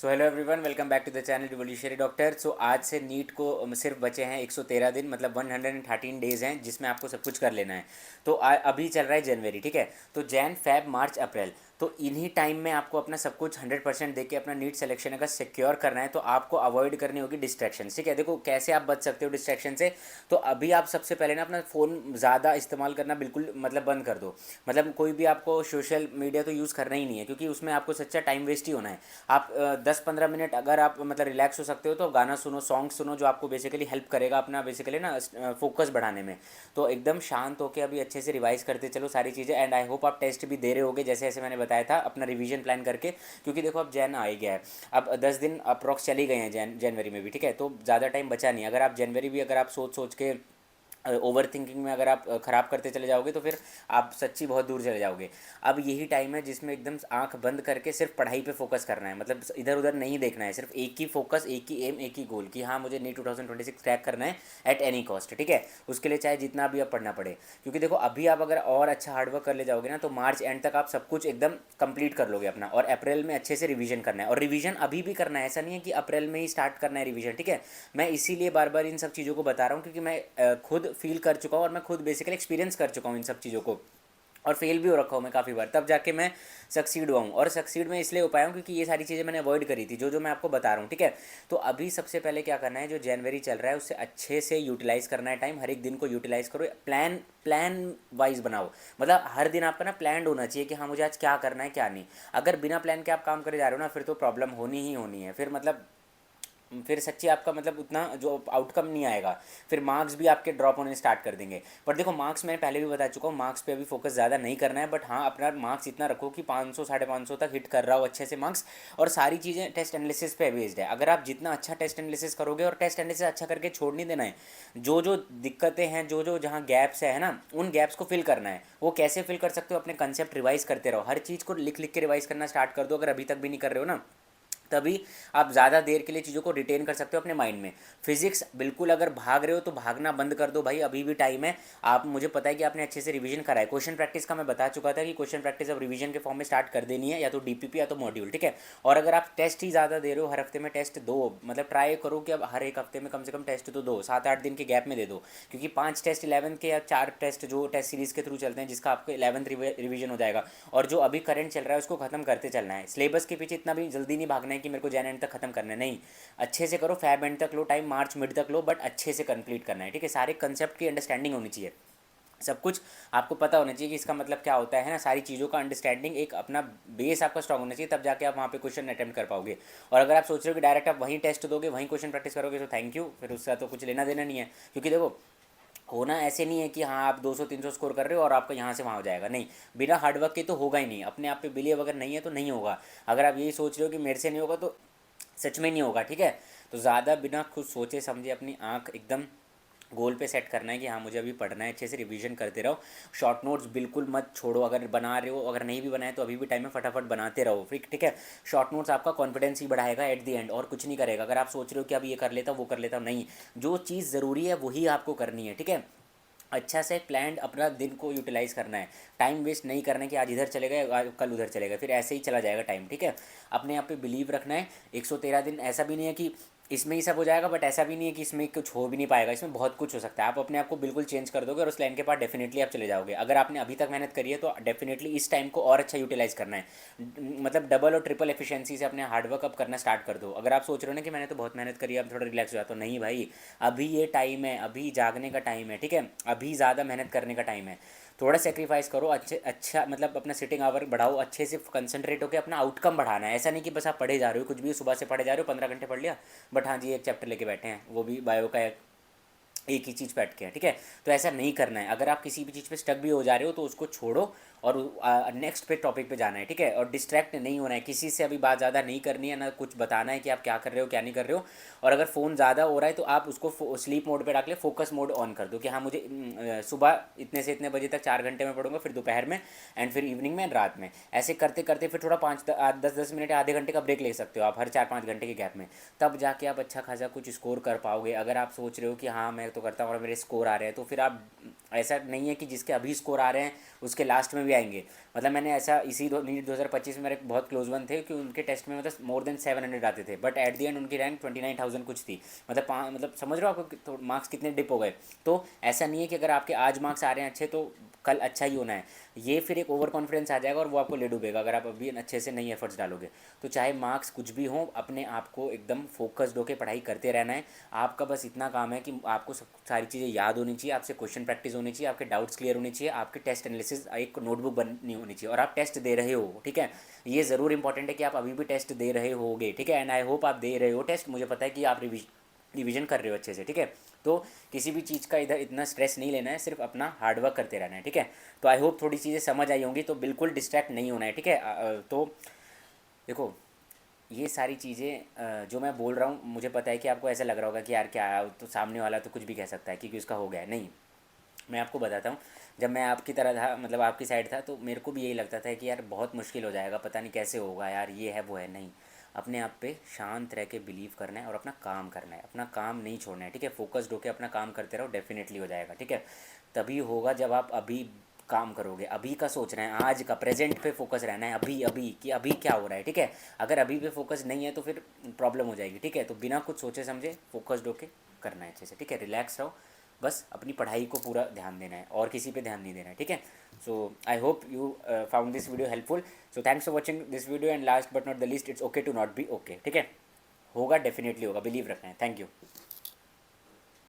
So hello everyone, welcome back to the channel revolutionary doctor. So आज से NEET को सिर्फ बचे हैं 113 दिन, मतलब 113 डेज़ हैं जिसमें आपको सब कुछ कर लेना है। तो अभी चल रहा है जनवरी, ठीक है। तो जैन फैब मार्च अप्रैल, तो इन्हीं टाइम में आपको अपना सब कुछ 100% दे के अपना नीट सिलेक्शन अगर सिक्योर करना है तो आपको अवॉइड करनी होगी डिस्ट्रैक्शन, ठीक है। देखो कैसे आप बच सकते हो डिस्ट्रैक्शन से। तो अभी आप सबसे पहले ना अपना फ़ोन ज़्यादा इस्तेमाल करना बिल्कुल मतलब बंद कर दो। मतलब कोई भी आपको सोशल मीडिया तो यूज़ करना ही नहीं है, क्योंकि उसमें आपको सच्चा टाइम वेस्ट ही होना है। आप 10-15 मिनट अगर आप मतलब रिलैक्स हो सकते हो तो गाना सुनो, सॉन्ग सुनो, जो आपको बेसिकली हेल्प करेगा अपना बेसिकली ना फोकस बढ़ाने में। तो एकदम शांत होकर अभी अच्छे से रिवाइज करते चलो सारी चीज़ें। एंड आई होप आप टेस्ट भी दे रहे होगे जैसे जैसे मैंने बताया था, अपना रिवीजन प्लान करके। क्योंकि देखो अब जैन आ ही गया है, अब 10 दिन अप्रॉक्स चली गए हैं जनवरी में भी, ठीक है। तो ज़्यादा टाइम बचा नहीं। अगर आप जनवरी भी अगर आप सोच सोच के ओवर थिंकिंग में अगर आप ख़राब करते चले जाओगे तो फिर आप सच्ची बहुत दूर चले जाओगे। अब यही टाइम है जिसमें एकदम आंख बंद करके सिर्फ पढ़ाई पे फोकस करना है, मतलब इधर उधर नहीं देखना है। सिर्फ एक ही फोकस, एक ही एम, एक ही गोल कि हाँ मुझे नीट 2026 क्रैक करना है एट एनी कॉस्ट, ठीक है। उसके लिए चाहे जितना भी अब पढ़ना पड़े। क्योंकि देखो अभी आप अगर और अच्छा हार्डवर्क कर ले जाओगे ना तो मार्च एंड तक आप सब कुछ एकदम कंप्लीट कर लोगे अपना। और अप्रैल में अच्छे से रिवीजन करना है, और रिवीजन अभी भी करना है, ऐसा नहीं है कि अप्रैल में ही स्टार्ट करना है रिवीजन, ठीक है। मैं इसीलिए बार बार इन सब चीज़ों को बता रहा हूँ क्योंकि मैं खुद फील कर चुका हूँ और मैं खुद बेसिकली एक्सपीरियंस कर चुका हूँ इन सब चीज़ों को। और फेल भी हो रखा हूँ मैं काफ़ी बार, तब जाके मैं सक्सीड हुआ हूँ। और सक्सीड में इसलिए हो पाया हूँ क्योंकि ये सारी चीज़ें मैंने अवॉइड करी थी, जो जो मैं आपको बता रहा हूँ, ठीक है। तो अभी सबसे पहले क्या करना है, जो जनवरी चल रहा है उससे अच्छे से यूटिलाइज़ करना है टाइम। हर एक दिन को यूटिलाइज़ करो, प्लान प्लान वाइज बनाओ। मतलब हर दिन आपका ना प्लान होना चाहिए कि हाँ मुझे आज क्या करना है क्या नहीं। अगर बिना प्लान के आप काम करे जा रहे हो ना, फिर तो प्रॉब्लम होनी ही होनी है। फिर मतलब फिर सच्ची आपका मतलब उतना जो आउटकम नहीं आएगा। फिर मार्क्स भी आपके ड्रॉप होने स्टार्ट कर देंगे। पर देखो मार्क्स मैंने पहले भी बता चुका हूँ, मार्क्स पे अभी फोकस ज़्यादा नहीं करना है। बट हाँ, अपना मार्क्स इतना रखो कि 500 550 तक हिट कर रहा हो अच्छे से मार्क्स। और सारी चीज़ें टेस्ट एनालिसिस पे बेस्ड है। अगर आप जितना अच्छा टेस्ट एनालिसिस करोगे, और टेस्ट एनालिसिस अच्छा करके छोड़ नहीं देना है। जो जो दिक्कतें हैं, जो जो जहाँ गैप्स है ना, उन गैप्स को फिल करना है। वो कैसे फिल कर सकते हो, अपने कंसेप्ट रिवाइज करते रहो। हर चीज़ को लिख लिख के रिवाइज करना स्टार्ट कर दो अगर अभी तक भी नहीं कर रहे हो ना। तभी आप ज़्यादा देर के लिए चीज़ों को रिटेन कर सकते हो अपने माइंड में। फिजिक्स बिल्कुल अगर भाग रहे हो तो भागना बंद कर दो भाई, अभी भी टाइम है। आप, मुझे पता है कि आपने अच्छे से रिवीजन करा है। क्वेश्चन प्रैक्टिस का मैं बता चुका था कि क्वेश्चन प्रैक्टिस अब रिवीजन के फॉर्म में स्टार्ट कर देनी है, या तो डीपीपी या तो मॉड्यूल, ठीक है। और अगर आप टेस्ट ही ज़्यादा दे रहे हो, हर हफ्ते में टेस्ट दो, मतलब ट्राई करो कि अब हर एक हफ्ते में कम से कम टेस्ट तो दो, 7-8 दिन के गैप में दे दो। क्योंकि 5 टेस्ट 11 के या 4 टेस्ट जो टेस्ट सीरीज़ के थ्रू चलते हैं, जिसका आपको 11th रिवीजन हो जाएगा। और जो अभी करंट चल रहा है उसको खत्म करते चलना है। सिलेबस के पीछे इतना भी जल्दी नहीं भागना है कि मेरे को जैन एंड तक खत्म करना है, नहीं। अच्छे से करो, फैब एंड तक लो टाइम, मार्च मिड तक लो, बट अच्छे से कंप्लीट करना है, ठीक है। सारे कंसेप्ट की अंडरस्टैंडिंग होनी चाहिए, सब कुछ आपको पता होना चाहिए कि इसका मतलब क्या होता है ना। सारी चीज़ों का अंडरस्टैंडिंग, एक अपना बेस आपका स्ट्रांग होना चाहिए, तब जाके आप वहाँ पे क्वेश्चन अटेम्प्ट कर पाओगे। और अगर आप सोच रहे हो कि डायरेक्ट आप वहीं टेस्ट दोगे, वहीं क्वेश्चन प्रैक्टिस करोगे, तो थैंक यू, फिर उसका तो कुछ लेना देना नहीं है। क्योंकि देखो होना ऐसे नहीं है कि हाँ आप 200-300 स्कोर कर रहे हो और आपका यहाँ से वहाँ हो जाएगा, नहीं। बिना हार्डवर्क के तो होगा ही नहीं। अपने आप पे बिलीव अगर नहीं है तो नहीं होगा। अगर आप यही सोच रहे हो कि मेरे से नहीं होगा, तो सच में नहीं होगा, ठीक है। तो ज़्यादा बिना खुद सोचे समझे अपनी आंख एकदम गोल पे सेट करना है कि हाँ मुझे अभी पढ़ना है, अच्छे से रिवीजन करते रहो। शॉर्ट नोट्स बिल्कुल मत छोड़ो, अगर बना रहे हो, अगर नहीं भी बनाए तो अभी भी टाइम है, फटाफट बनाते रहो, फिर ठीक है। शॉर्ट नोट्स आपका कॉन्फिडेंस ही बढ़ाएगा एट द एंड, और कुछ नहीं करेगा। अगर आप सोच रहे हो कि अभी ये कर लेता हूँ वो कर लेता हूँ, नहीं। जो चीज़ ज़रूरी है वही आपको करनी है, ठीक है। अच्छा से प्लान्ड अपना दिन को यूटिलाइज़ करना है। टाइम वेस्ट नहीं करना है कि आज इधर चलेगा कल उधर चलेगा, फिर ऐसे ही चला जाएगा टाइम, ठीक है। अपने आप पे बिलीव रखना है। 113 दिन ऐसा भी नहीं है कि इसमें ही सब हो जाएगा, बट ऐसा भी नहीं है कि इसमें कुछ हो भी नहीं पाएगा। इसमें बहुत कुछ हो सकता है। आप अपने आप को बिल्कुल चेंज कर दोगे और उस लाइन के बाद डेफिनेटली आप चले जाओगे। अगर आपने अभी तक मेहनत करी है तो डेफिनेटली इस टाइम को और अच्छा यूटिलाइज़ करना है। मतलब डबल और ट्रिपल एफिशिएंसी से अपने हार्डवर्क अब करना स्टार्ट कर दो। अगर आप सोच रहे हो ना कि मैंने तो बहुत मेहनत करी है, अब थोड़ा रिलैक्स हो जाता हूँ, नहीं भाई। अभी ये टाइम है, अभी जागने का टाइम है, ठीक है। अभी ज़्यादा मेहनत करने का टाइम है। थोड़ा सेक्रीफाइस करो, अच्छे अच्छा मतलब अपना सिटिंग आवर बढ़ाओ, अच्छे से कंसंट्रेट होकर अपना आउटकम बढ़ाना है। ऐसा नहीं कि बस आप पढ़े जा रहे हो, कुछ भी सुबह से पढ़े जा रहे हो, 15 घंटे पढ़ लिया, बट हाँ जी एक चैप्टर लेके बैठे हैं, वो भी बायो का एक ही चीज़ पे अटके हैं, ठीक है। तो ऐसा नहीं करना है। अगर आप किसी भी चीज़ पे स्टक भी हो जा रहे हो तो उसको छोड़ो और नेक्स्ट पे टॉपिक पे जाना है, ठीक है। और डिस्ट्रैक्ट नहीं होना है, किसी से अभी बात ज़्यादा नहीं करनी है, ना कुछ बताना है कि आप क्या कर रहे हो क्या नहीं कर रहे हो। और अगर फ़ोन ज़्यादा हो रहा है तो आप उसको स्लीप मोड पे रख ले, फोकस मोड ऑन कर दो कि हाँ मुझे सुबह इतने से इतने बजे तक 4 घंटे में पढ़ूंगा, फिर दोपहर में, एंड फिर इवनिंग में, रात में। ऐसे करते करते फिर थोड़ा 5-10 मिनट आधे घंटे का ब्रेक ले सकते हो आप हर 4-5 घंटे के गैप में। तब जाके आप अच्छा खासा कुछ स्कोर कर पाओगे। अगर आप सोच रहे हो कि हाँ मैं तो करता हूँ और मेरे स्कोर आ रहे हैं, तो फिर आप, ऐसा नहीं है कि जिसके अभी स्कोर आ रहे हैं उसके लास्ट में भी भी आएंगे। मतलब मैंने ऐसा इसी नीट 2025 में मेरे बहुत क्लोज वन थे कि उनके टेस्ट में मतलब मोर देन 700 आते थे, बट एट द एंड उनकी रैंक 29,000 कुछ थी। मतलब समझ रहे हो आपको मार्क्स कितने डिप हो गए। तो ऐसा नहीं है कि अगर आपके आज मार्क्स आ रहे हैं अच्छे तो कल अच्छा ही होना है। ये फिर एक ओवर कॉन्फिडेंस आ जाएगा और वो आपको ले डूबेगा अगर आप अभी अच्छे से नहीं एफर्ट्स डालोगे। तो चाहे मार्क्स कुछ भी हो, अपने आप को एकदम फोकस्ड होकर पढ़ाई करते रहना है। आपका बस इतना काम है कि आपको सब सारी चीज़ें याद होनी चाहिए, आपसे क्वेश्चन प्रैक्टिस होनी चाहिए, आपके डाउट्स क्लियर होनी चाहिए, आपके टेस्ट एनालिसिस एक नोटबुक बननी होनी चाहिए और आप टेस्ट दे रहे हो, ठीक है। ये ज़रूर इंपॉर्टेंट है कि आप अभी भी टेस्ट दे रहे होगे, ठीक है। एंड आई होप आप दे रहे हो टेस्ट, मुझे पता है कि आप रिवीजन कर रहे हो अच्छे से, ठीक है। तो किसी भी चीज़ का इधर इतना स्ट्रेस नहीं लेना है, सिर्फ अपना हार्डवर्क करते रहना है, ठीक है। तो आई होप थोड़ी चीज़ें समझ आई होंगी, तो बिल्कुल डिस्ट्रैक्ट नहीं होना है, ठीक है। तो देखो, ये सारी चीज़ें जो मैं बोल रहा हूँ, मुझे पता है कि आपको ऐसा लग रहा होगा कि यार क्या है, तो सामने वाला तो कुछ भी कह सकता है क्योंकि उसका हो गया है। नहीं, मैं आपको बताता हूँ। जब मैं आपकी तरह था, मतलब आपकी साइड था, तो मेरे को भी यही लगता था कि यार बहुत मुश्किल हो जाएगा, पता नहीं कैसे होगा यार, ये है वो है। नहीं, अपने आप पे शांत रह के बिलीव करना है और अपना काम करना है, अपना काम नहीं छोड़ना है, ठीक है। फोकस्ड होकर अपना काम करते रहो, डेफिनेटली हो जाएगा, ठीक है। तभी होगा जब आप अभी काम करोगे, अभी का सोचना है, आज का प्रेजेंट पे फोकस रहना है, अभी अभी कि अभी क्या हो रहा है, ठीक है। अगर अभी पे फोकस नहीं है तो फिर प्रॉब्लम हो जाएगी, ठीक है। तो बिना कुछ सोचे समझे फोकस्ड होके करना है अच्छे से, ठीक है। रिलैक्स रहो, बस अपनी पढ़ाई को पूरा ध्यान देना है और किसी पे ध्यान नहीं देना है, ठीक है। So I hope you found this video helpful. So thanks for watching this video and last but not the least, it's okay to not be okay, ठीक है। होगा, डेफिनेटली होगा, बिलीव रखना है। Thank you.